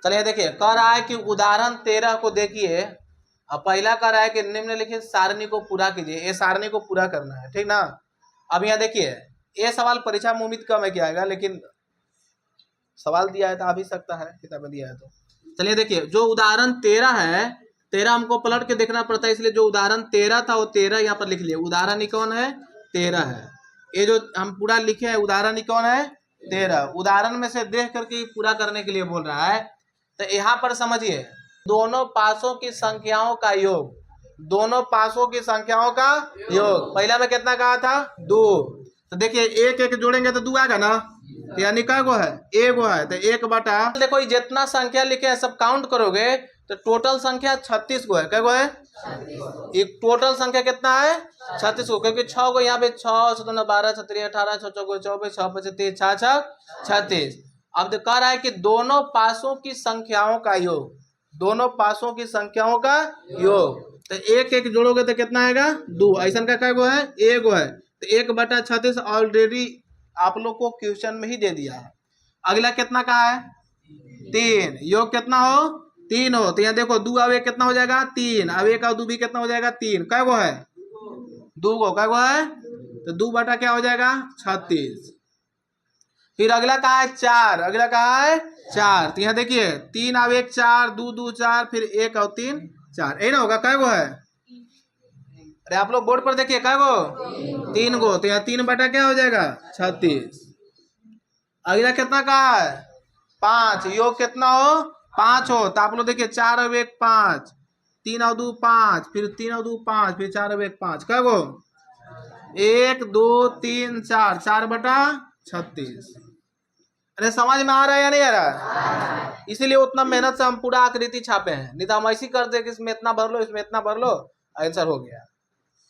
चलिए देखिए, कह रहा है कि उदाहरण 13 को देखिए। अब पहला कह रहा है कि निम्नलिखित सारणी को पूरा कीजिए। ये सारणी को पूरा करना है, ठीक ना। अब यहाँ देखिए, ये सवाल परीक्षा में उम्मीद कम है कि आएगा, लेकिन सवाल दिया है तो आ भी सकता है, किताब में दिया है तो। चलिए देखिए, जो उदाहरण 13 है, 13 हमको पलट के देखना पड़ता है, इसलिए जो उदाहरण 13 था वो 13 यहाँ पर लिख लिए। उदाहरण ही कौन है? 13 है। ये जो हम पूरा लिखे हैं उदाहरण ही कौन है? 13। उदाहरण में से देख करके पूरा करने के लिए बोल रहा है। तो यहाँ पर समझिए, दोनों पासों की संख्याओं का योग, दोनों पासों की संख्याओं का योग। पहला में कितना कहा था? 2। तो देखिए, एक एक जोड़ेंगे तो 2 आएगा ना, तो यानी क्या गो है? एगो है। तो 1 बटा, देखो जितना संख्या लिखे हैं सब काउंट करोगे तो टोटल संख्या 36 गो है। क्या गो है? एक टोटल संख्या कितना है? 36 गो, क्योंकि 6 गो यहाँ पे 6 7 12 6 18 6 4 24 6 5 30 6 36। अब कह रहा है कि दोनों पासों की संख्याओं का योग, दोनों पासों की संख्याओं का योग। तो एक एक जोड़ोगे तो कितना आएगा? 2। ऐसा का क्या गो है? एगो है। तो 1 बटा 36 ऑलरेडी आप लोग को क्वेश्चन में ही दे दिया है। अगला कितना का है? 3। योग कितना हो? 3 हो। तो यहाँ देखो, 2 अब 1 कितना हो जाएगा? 3। अब 1 और 2 भी कितना हो जाएगा? 3। क्या गो है? 2 गो। क्या गो है? तो 2 बटा क्या हो जाएगा? 36। फिर अगला कहा है 4। अगला कहा है 4। तो यहाँ देखिए, 3 अब 1 4, 2 2 4, फिर 1 और 3 4। यही ना होगा? क्या गो है? अरे आप लोग बोर्ड पर देखिए, क्या गो? 3 गो। तो यहाँ 3 बटा क्या हो जाएगा? 36। अगला कितना कहा है? 5। योग कितना हो? 5 हो। तो आप लोग देखिए, 4 और 1 5, 3 और 2 5, फिर 3 और 2 5, फिर 4 और 1 5। क्या गो? 1 2 3 4, 4 बटा 36। अरे समझ में आ रहा है या नहीं आ रहा? इसीलिए उतना मेहनत से हम पूरा आकृति छापे हैं, नहीं तो हम ऐसी करते कि इसमें इतना भर लो, इसमें इतना भर लो, आंसर हो गया।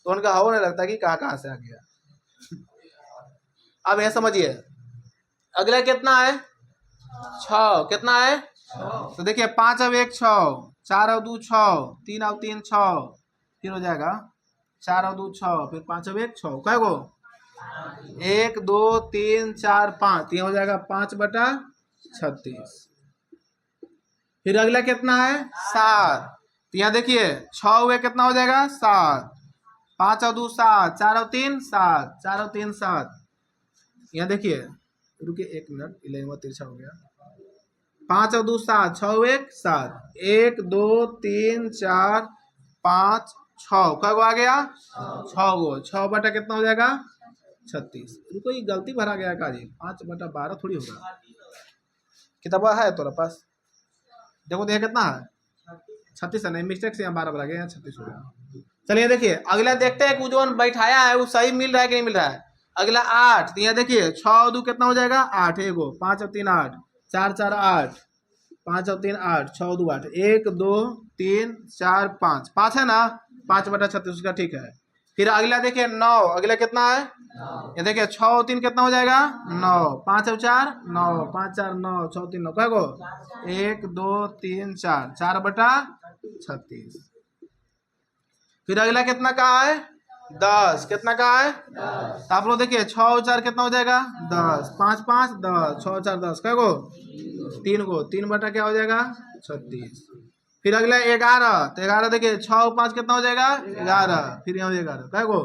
तो उनका हवा नहीं लगता कि कहाँ कहाँ से आ गया। अब यह समझिए, अगला कितना है? 6। कितना है? तो देखिए, 5 और 1 6, 4 और 2 6, 3 और 3 6, फिर हो जाएगा 4 और 2 6, फिर 5 और 1 6। क्या गो? 1 2 3 4 5। ये हो जाएगा 5 बटा 36। फिर अगला कितना है? 7। तो यहाँ देखिए, 6 हुए कितना हो जाएगा? 7। 5 और 2 7, 4 और 3 7, 4 और 3 7। यहाँ देखिए, रुकिए 1 मिनट, 11वां तिरछा हो गया। 5 और 2 7, 6 और 1 7, 1 2 3 4 5 6। क्या गो आ गया? 6 गो। 6 बटा कितना हो जाएगा? 36। रुको, ये गलती भरा गया का जी? 5 बटा 12 थोड़ी होगा। किताब है तुम्हारे पास? देखो देखिए कितना है? 36 है। नहीं, मिस्टेक से यहाँ 12 भरा गया, यहाँ 36 हो गया। चलिए देखिए, अगला देखते हैं कि जो बैठाया है वो सही मिल रहा है कि नहीं मिल रहा है। अगला 8। तो यहाँ देखिए, 6 और 2 कितना हो जाएगा? 8। एगो 5 और 3 8, 4 4 8, 5 और 3 8, 6 और 2 8, 1 2 3 4 5, 5 है ना? 5 बटा 36 उसका ठीक है। फिर अगला देखिए 9। अगला कितना है? ये देखिए, 6 और 3 कितना हो जाएगा? 9। 5 और 4 9, 5 4 9, 6 और 3 9। क्या गो? 1 2 3 4, 4 बटा 36। फिर अगला कितना का है? 10। कितना का है? तो आप लोग देखिए, 6 और 4 कितना हो जाएगा? 10। 5 5 10, 6 और 4 10। क्या गो? 3 गो। 3 बटा क्या हो जाएगा? 36। फिर अगला 11। तो 11 देखिए, 6 और 5 कितना हो जाएगा? 11। फिर यहाँ 11। क्या गो?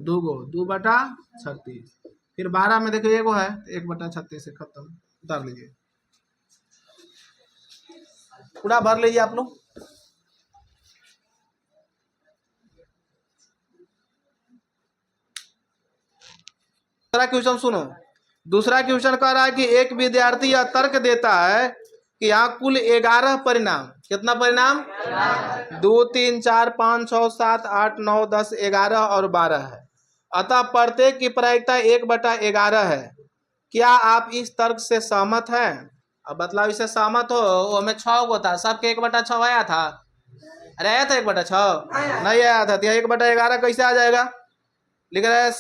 2 गो। 2 बटा 36। फिर 12 में देखिए एगो है, तो 1 बटा 36 से खत्म। उतार लीजिए, पूरा भर लीजिए आप लोग। दूसरा क्वेश्चन सुनो। दूसरा क्वेश्चन कह रहा है कि एक विद्यार्थी यह तर्क देता है कि यहाँ कुल 11 परिणाम, कितना परिणाम? 2 3 4 5 6 7 8 9 10 11 और 12 है। अतः प्रत्येक की प्रायिकता 1 बटा 11 है। क्या आप इस तर्क से सहमत हैं? अब मतलब इसे सहमत हो, हमें 6 को था, सबके 1 बटा 6 आया था। अरे आया था 1 बटा 6? नहीं आया था। तो 1 बटा 11 कैसे आ जाएगा? लिख रहा है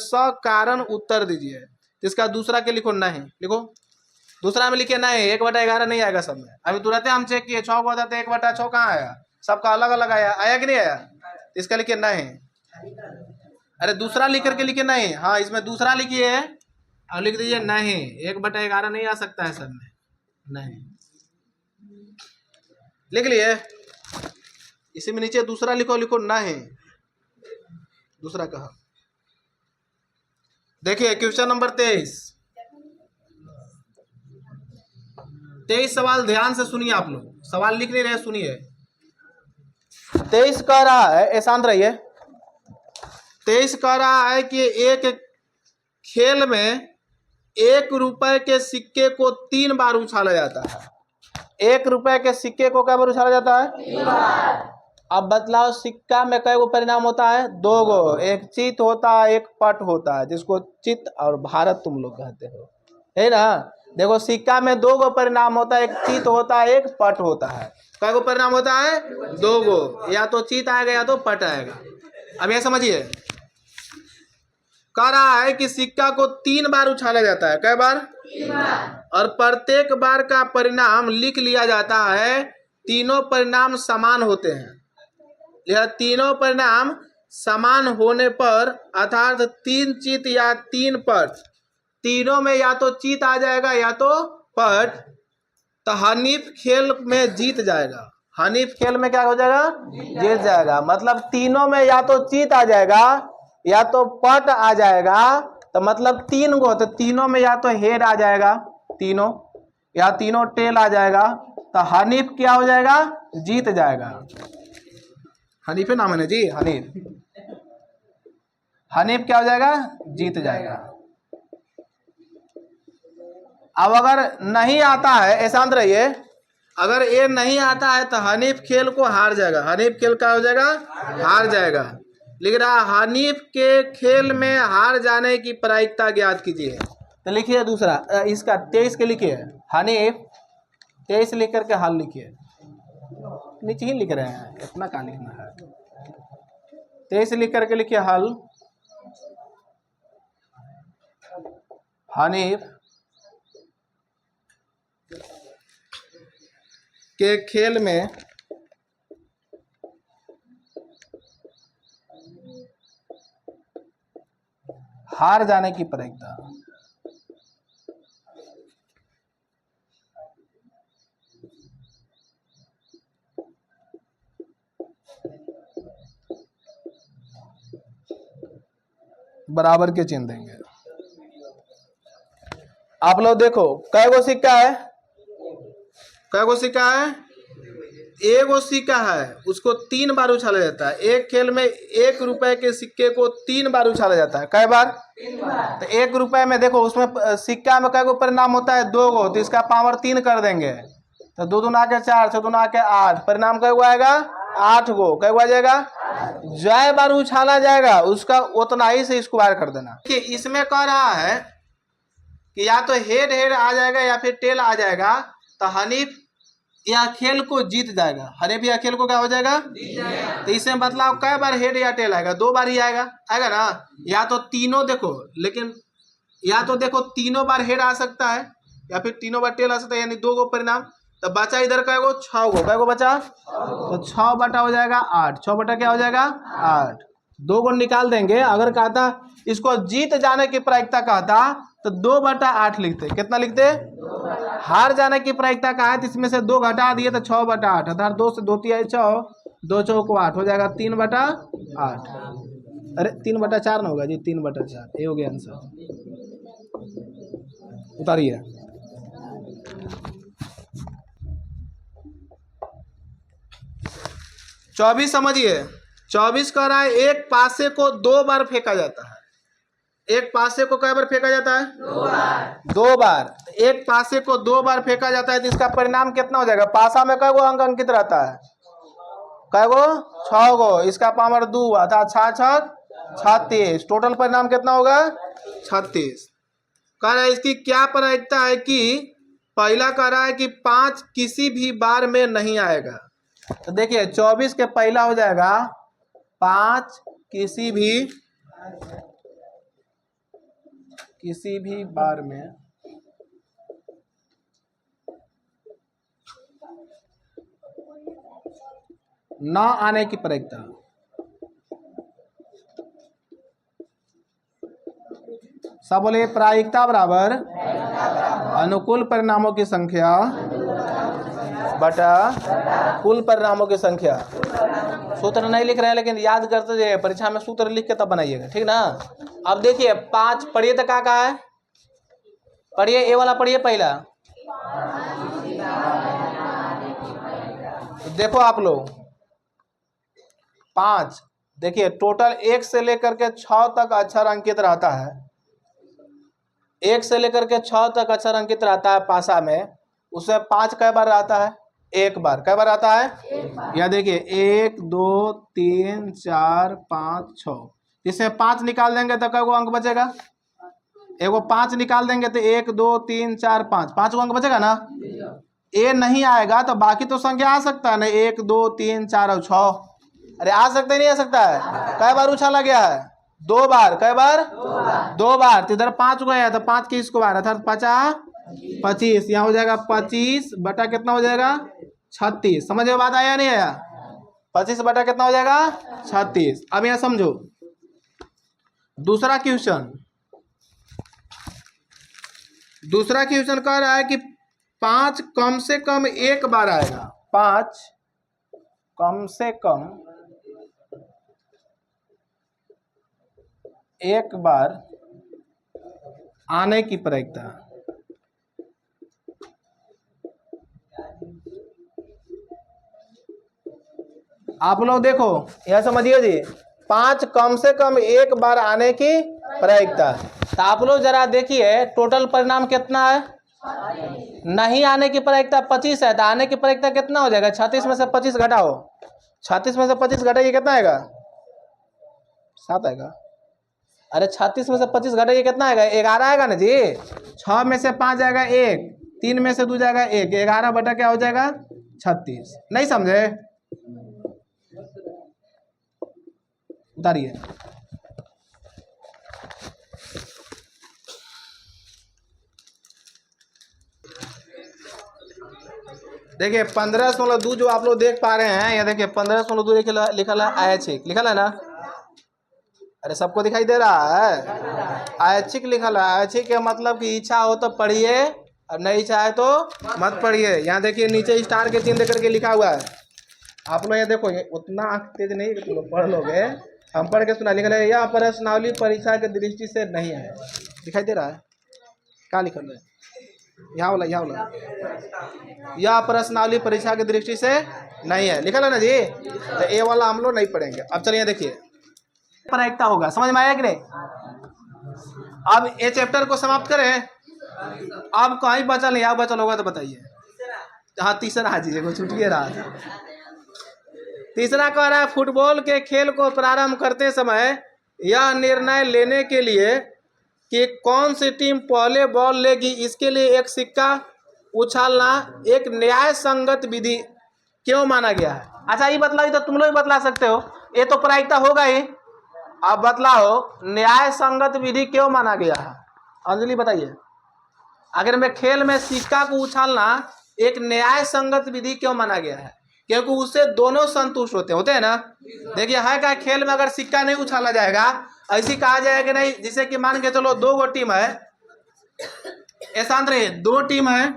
सकारण उत्तर दीजिए। इसका दूसरा के लिखो नहीं, लिखो दूसरा में लिखिए नहीं। 1 बटा 11 नहीं आएगा सब में। अभी तुरंत हम चेक किए, 6 को था तो 1 बटा 6 कहाँ आया? सबका अलग अलग आया, आया कि नहीं आया? इसका लिखिए नहीं। अरे दूसरा लिख करके लिखिए नहीं। हाँ, इसमें दूसरा लिखिए और लिख दीजिए नहीं। 1 बटा 11 नहीं आ सकता है सब में। नहीं। लिख लिए। इसी में नीचे दूसरा लिखो, लिखो नहीं। दूसरा कहा, देखिए क्वेश्चन नंबर 23 सवाल ध्यान से सुनिए। आप लोग सवाल लिख नहीं रहे, सुनिए। 23 कह रहा है, ऐसा शांत रहिए। 23 कह रहा है कि एक खेल में 1 रुपए के सिक्के को 3 बार उछाला जाता है। 1 रुपए के सिक्के को कै बार उछाला जाता है? 3 बार। अब बतलाओ, सिक्का में कै गो परिणाम होता है? 2 गो। एक चित होता है, एक पट होता है, जिसको चित और भारत तुम लोग कहते हो, है ना। देखो सिक्का में 2 गो परिणाम होता है, एक चित होता है, एक पट होता है। कै गो परिणाम होता है? 2 गो। या तो चित आएगा या तो पट आएगा। अब ये समझिए, कह रहा है कि सिक्का को 3 बार उछाला जाता है। कै बार? 3 बार। और प्रत्येक बार का परिणाम लिख लिया जाता है। तीनों परिणाम समान होते हैं। यह तीनों परिणाम समान होने पर, अर्थात 3 चित या 3 पट, तीनों में या तो चित आ जाएगा या तो पट, तो हनीफ खेल में जीत जाएगा। हनीफ खेल में क्या हो जाएगा? जीत जाएगा। मतलब तीनों में या तो चित आ जाएगा या तो पट आ जाएगा, तो मतलब 3 गो, तो तीनों में या तो हेड आ जाएगा तीनों, या तीनों टेल आ जाएगा, तो हनीफ क्या हो जाएगा? जीत जाएगा। हनीफ नाम है ना जी, हनीफ। हनीफ क्या हो जाएगा? जीत जाएगा। अब अगर नहीं आता है, ऐसा रहिए, अगर ये नहीं आता है तो हनीफ खेल को हार जाएगा। हनीफ खेल क्या हो जाएगा? हार जाएगा। लिख रहा, हनीफ के खेल में हार जाने की प्रायिकता ज्ञात कीजिए। तो लिखिए दूसरा, इसका 23 के लिखिए, हनीफ 23 लिख करके हल लिखिए। नीचे ही लिख रहे हैं, इतना कहाँ लिखना है। 23 लिख करके लिखिए हल। हनीफ के खेल में हार जाने की प्रायिकता बराबर के चिन्ह देंगे। आप लोग देखो, कै गो सिक्का है? कै गो सिक्का है? एगो सिक्का है, उसको 3 बार उछाला जाता है। एक खेल में 1 रुपए के सिक्के को 3 बार उछाला जाता है। कै बार? 3 बार। तो 1 रुपए में देखो, उसमें सिक्का में कै गो परिणाम होता है? 2 गो, तो इसका पावर 3 कर देंगे, तो 2 दूना के 4, 6 दूना के 8, परिणाम कै गो आएगा? 8 गो। कै गो आ जाएगा? जय बार उछाला जाएगा उसका उतना ही से स्क्वायर कर देना। कि इसमें कह रहा है कि या तो हेड हेड आ जाएगा या फिर टेल आ जाएगा, तो हनीफ या खेल को जीत जाएगा। हनीफ या खेल को क्या हो जाएगा? जीत जाएगा। तो इसमें मतलब कै बार हेड या टेल आएगा? 2 बार ही आएगा, आएगा ना। या तो तीनों देखो, लेकिन या तो देखो तीनों बार हेड आ सकता है या फिर तीनों बार टेल आ सकता है, यानी 2 गो परिणाम। तो बचा इधर कै गो? 6 गो। कै गो बचा? तो 6 बटा हो जाएगा 8। 6 बटा क्या हो जाएगा? 8। 2 गो निकाल देंगे। अगर कहता इसको जीत जाने की प्रायिकता कहता तो 2 बटा 8 लिखते। कितना लिखते? हार जाने की प्रायिकता कहा है, तो इसमें से 2 घटा दिए तो 6 बटा 8, अर्थात 2 से 2 तिहाई 6, 2 चौको 8 हो जाएगा 3 बटा 8। अरे 3 बटा 4 ना होगा जी, 3 बटा 4, ये हो गया आंसर। उतारिए। चौबीस समझिए। 24 कह रहा है एक पासे को 2 बार फेंका जाता है। एक पासे को कई बार फेंका जाता है? 2 बार। 2 बार। एक पासे को 2 बार फेंका जाता है, तो इसका परिणाम कितना हो जाएगा? पासा में कै गो अंक अंकित रहता है? कै गो? 6 गो। इसका पावर 2, अर्थात 6 36। टोटल परिणाम कितना होगा? 36। कह रहा है इसकी क्या प्रायिकता है कि पहला कह रहा है कि 5 किसी भी बार में नहीं आएगा। तो देखिए 24 के पहला हो जाएगा 5 किसी भी बार में न आने की प्रायिकता। सब बोले प्रायिकता बराबर अनुकूल परिणामों की संख्या बटा कुल परिणामों की संख्या। सूत्र नहीं लिख रहे हैं लेकिन याद करते जाइए, परीक्षा में सूत्र लिख के तब बनाइएगा, ठीक ना। अब देखिए 5 पढ़िए तो क्या कहा है, पढ़िए ए वाला पढ़िए पहला। देखो आप लोग 5 देखिए टोटल 1 से लेकर के 6 तक अक्षर अंकित रहता है। 1 से लेकर के 6 तक अक्षर अंकित रहता है पासा में। उसमें 5 कई बार आता है, एक बार। कई बार आता है, यह देखिए 1 2 3 4 5 6। इसमें 5 निकाल देंगे तो कई अंक बचेगा, एगो 5 निकाल देंगे तो 1 2 3 4 5, 5 अंक बचेगा ना। ए नहीं आएगा तो बाकी तो संख्या आ सकता है ना, 1 2 3 4 और 6। अरे आ सकता है नहीं आ सकता है। कई बार उछाला गया है, 2 बार। कई बार 2 बार। तो इधर 5 गया तो 5 की स्क्वायर अर्थात 50 25। यहाँ हो जाएगा 25 बटा कितना हो जाएगा 36। समझ में बात आया नहीं आया। 25 बटा कितना हो जाएगा 36। अब यहाँ समझो दूसरा क्वेश्चन कह रहा है कि 5 कम से कम एक बार आएगा। 5 कम से कम एक बार आने की प्रायिकता। आप लोग देखो यह समझिए जी, 5 कम से कम एक बार आने की प्रायिकता। तो आप लोग जरा देखिए टोटल परिणाम कितना है। नहीं आने की प्रायिकता 25 है, तो आने की प्रायिकता कितना हो जाएगा। 36 में से 25 घटाओ, 36 में से 25 घटाइए कितना आएगा 7 आएगा। अरे 36 में से 25 घटाइए कितना आएगा 11 आएगा ना जी। 6 में से 5 जाएगा 1, 3 में से 2 जाएगा 1, 11 बटा क्या हो जाएगा 36। नहीं समझे, उतारिए। देखिए 15.2 जो आप लोग देख पा रहे हैं, ये देखिए 15.2 लिखा है ऐच्छिक, लिखा है ना। अरे सबको दिखाई दे रहा है, ऐच्छिक लिखा है। ऐच्छिक का मतलब कि इच्छा हो तो पढ़िए और नहीं इच्छा है तो मत पढ़िए। यहाँ देखिए नीचे स्टार के चिन्ह देकर के लिखा हुआ है। आप लोग ये देखो, ये उतना तेज नहीं कि तुम लोग पढ़ लोगे, हम पढ़ के सुना। लिखा है यह प्रश्नावली परीक्षा की दृष्टि से नहीं है। दिखाई दे रहा है क्या लिखा है, यहाँ वाला यह प्रश्नावली परीक्षा की दृष्टि से नहीं है, लिखा है ना जी। तो ये वाला हम लोग नहीं पढ़ेंगे। अब चलिए देखिए प्रायिकता होगा, समझ में आया कि नहीं। अब ये चैप्टर को समाप्त करें। अब कहीं बचल नहीं, आप बचल होगा तो बताइए। हाँ तीसरा, हाँ जी छुट्टिए रहा था। तीसरा कह रहा है फुटबॉल के खेल को प्रारंभ करते समय यह निर्णय लेने के लिए कि कौन सी टीम पहले बॉल लेगी, इसके लिए एक सिक्का उछालना एक न्याय संगत विधि क्यों माना गया है। अच्छा ये बतलाइए, तो तुम लोग भी बतला सकते हो, ये तो प्रायिकता होगा ही। आप बतलाओ न्याय संगत विधि क्यों माना गया है। अंजलि बताइए, अगर मैं खेल में सिक्का को उछालना एक न्याय संगत विधि क्यों माना गया है। क्योंकि उससे दोनों संतुष्ट होते हैं ना। देखिए है क्या, खेल में अगर सिक्का नहीं उछाला जाएगा, ऐसी कहा जाएगा नहीं, जैसे कि मान के चलो 2 गो टीम है, ऐसा रहे 2 टीम है,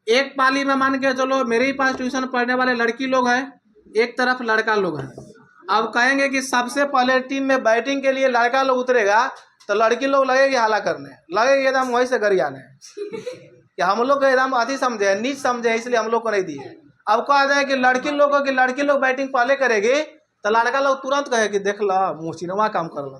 एक पाली में मान के चलो मेरे ही पास ट्यूशन पढ़ने वाले लड़की लोग हैं, एक तरफ लड़का लोग हैं। अब कहेंगे कि सबसे पहले टीम में बैटिंग के लिए लड़का लोग उतरेगा, तो लड़की लोग लगेगी हाला करने, लगेगी एकदम वहीं से गरियाने कि हम लोग को एकदम अति समझे, नीच समझे, इसलिए हम लोग को नहीं दिए। अब कहा जाए कि लड़की लोग बैटिंग पहले करेगी, तो लड़का लोग तुरंत कहे कि देख ला मुँह काम कर ला,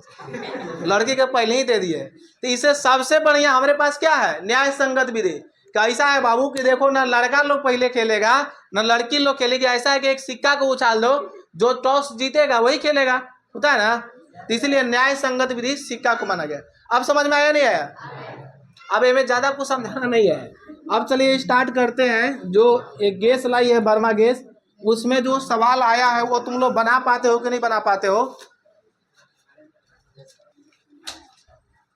लड़की के पहले ही दे दिए। तो इसे सबसे बढ़िया हमारे पास क्या है, न्याय संगत विधि। कैसा है बाबू कि देखो ना लड़का लोग पहले खेलेगा ना लड़की लोग खेलेगी। ऐसा है कि एक सिक्का को उछाल दो, जो टॉस जीतेगा वही खेलेगा, होता है ना। तो इसलिए न्याय संगत विधि सिक्का को माना गया। अब समझ में आया नहीं आया। अब इनमें ज्यादा कुछ समझाना नहीं है। अब चलिए स्टार्ट करते हैं। जो एक गैस लाई है बर्मा गैस, उसमें जो सवाल आया है वो तुम लोग बना पाते हो कि नहीं बना पाते हो।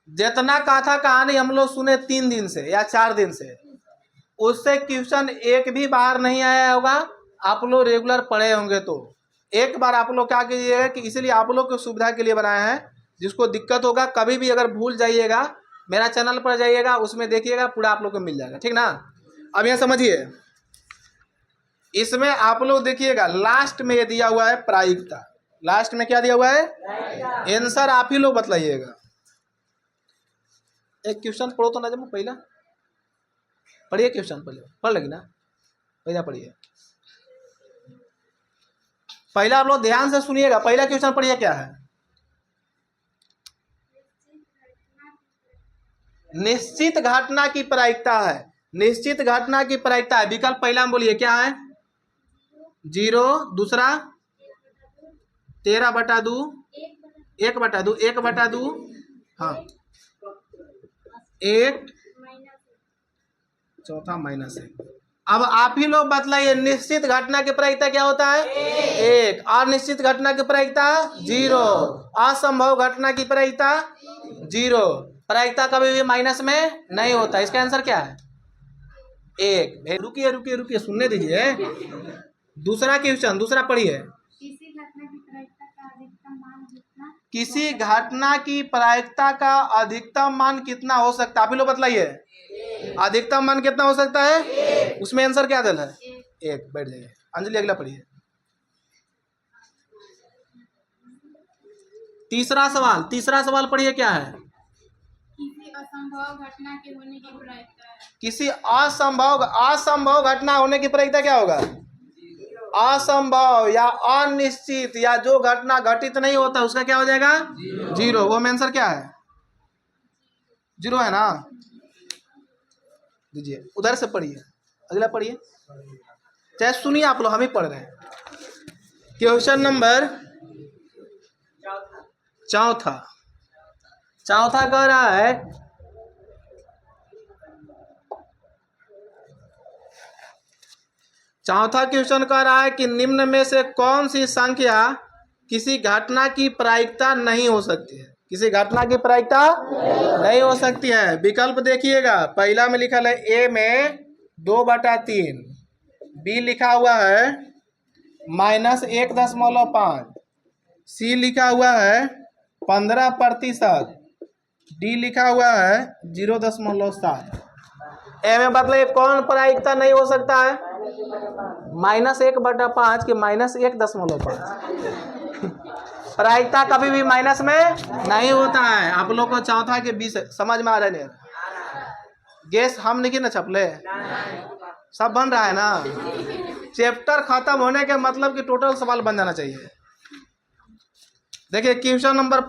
जितना कथा कहानी हम लोग सुने 3 दिन से या 4 दिन से, उससे क्वेश्चन एक भी बार नहीं आया होगा। आप लोग रेगुलर पढ़े होंगे तो एक बार आप लोग क्या कीजिएगा कि इसलिए आप लोग की सुविधा के लिए बनाया है। जिसको दिक्कत होगा कभी भी अगर भूल जाइएगा मेरा चैनल पर जाइएगा, उसमें देखिएगा, पूरा आप लोग को मिल जाएगा, ठीक ना। अब यहाँ समझिए, इसमें आप लोग देखिएगा लास्ट में ये दिया हुआ है प्रायिकता। लास्ट में क्या दिया हुआ है? आंसर आप ही लोग बतलाइएगा। एक क्वेश्चन पढ़ो तो ना, जब पहला पढ़िए क्वेश्चन, पहले पढ़ लगी ना, पहला पढ़िए। पहला आप लोग ध्यान से सुनिएगा, पहला क्वेश्चन पढ़िए क्या है। निश्चित घटना की प्रायिकता है, निश्चित घटना की प्रायिकता है। विकल्प पहला में बोलिए क्या है? 0, दूसरा 13/2, 1/2, 1/2, हाँ 1, चौथा -1। अब आप ही लोग बतलाइए, निश्चित घटना की प्रायिकता क्या होता है? 1। और निश्चित घटना की प्रायिकता 0। असंभव घटना की प्रायिकता 0। प्रायिकता कभी भी माइनस में नहीं होता। इसका आंसर क्या है? 1। रुकिए रुकिए रुकिए, सुनने दीजिए। दूसरा क्वेश्चन, दूसरा पढ़िए। किसी घटना की प्रायिकता का अधिकतम मान कितना हो सकता है? आप ही लोग बतलाइए, अधिकतम मान कितना हो सकता है? उसमें आंसर क्या दिया है? 1। बैठ जाइए। अंजलि अगला पढ़िए। तीसरा सवाल, तीसरा सवाल पढ़िए क्या है? किसी असंभव घटना के होने की प्रायिकता है। किसी असंभव घटना होने की प्रायिकता क्या होगा? असंभव या अनिश्चित या जो घटना घटित नहीं होता उसका क्या हो जाएगा? 0। वो में आंसर क्या है? 0 है ना। दीजिए, उधर से पढ़िए, अगला पढ़िए, चाहे सुनिए आप लोग, हम ही पढ़ रहे हैं। क्वेश्चन नंबर चौथा कह रहा है, चौथा क्वेश्चन कह रहा है कि निम्न में से कौन सी संख्या किसी घटना की प्रायिकता नहीं हो सकती है? किसी घटना की प्रायिकता नहीं हो सकती है। विकल्प देखिएगा, पहला में लिखा है ए में 2/3, बी लिखा हुआ है -1.5, सी लिखा हुआ है 15%, डी लिखा हुआ है 0.7। ए में मतलब कौन प्रायिकता नहीं हो सकता है? -1/5 की -1.5। प्रायिकता कभी भी माइनस में नहीं होता है। आप लोग को चौथा के 20 समझ में आ रहा है? गैस हम नहीं ना छपले, सब बन रहा है ना। चैप्टर खत्म होने के मतलब कि टोटल सवाल बन जाना चाहिए। देखिए क्वेश्चन नंबर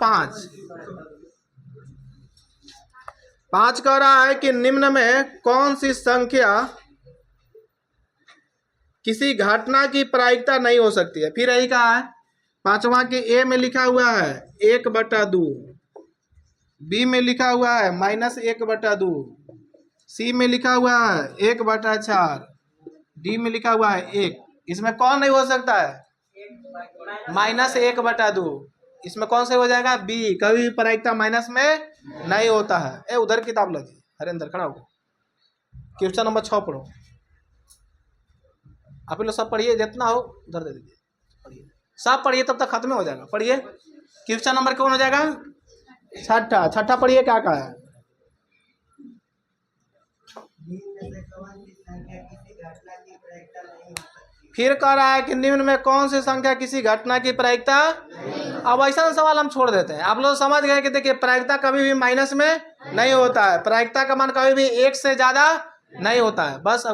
5 कह रहा है कि निम्न में कौन सी संख्या किसी घटना की प्रायिकता नहीं हो सकती है? फिर यही कहा है, पांचवा के ए में लिखा हुआ है 1/2, बी में लिखा हुआ है -1/2, सी में लिखा हुआ है 1/4, डी में लिखा हुआ है 1। इसमें कौन नहीं हो सकता है? -1/2। इसमें कौन से हो जाएगा? बी। कभी भी प्रायिकता माइनस में नहीं होता है। ए उधर किताब लगी, हरेंद्र खड़ा हो। क्वेश्चन नंबर 6 पढ़ो। आप लोग सब पढ़िए, जितना हो उधर दे दीजिए, पढ़िए सब पढ़िए, तब तक खत्म हो जाएगा। पढ़िए क्वेश्चन नंबर कौन हो जाएगा? छठा पढ़िए क्या कहा है? फिर कह रहा है कि निम्न में कौन सी संख्या किसी घटना की प्रायिकता। अब ऐसा सवाल हम छोड़ देते हैं। आप लोग समझ गए कि देखिए प्रायिकता कभी भी माइनस में नहीं होता है, प्रायिकता का मान कभी भी 1 से ज्यादा नहीं होता है। बस अब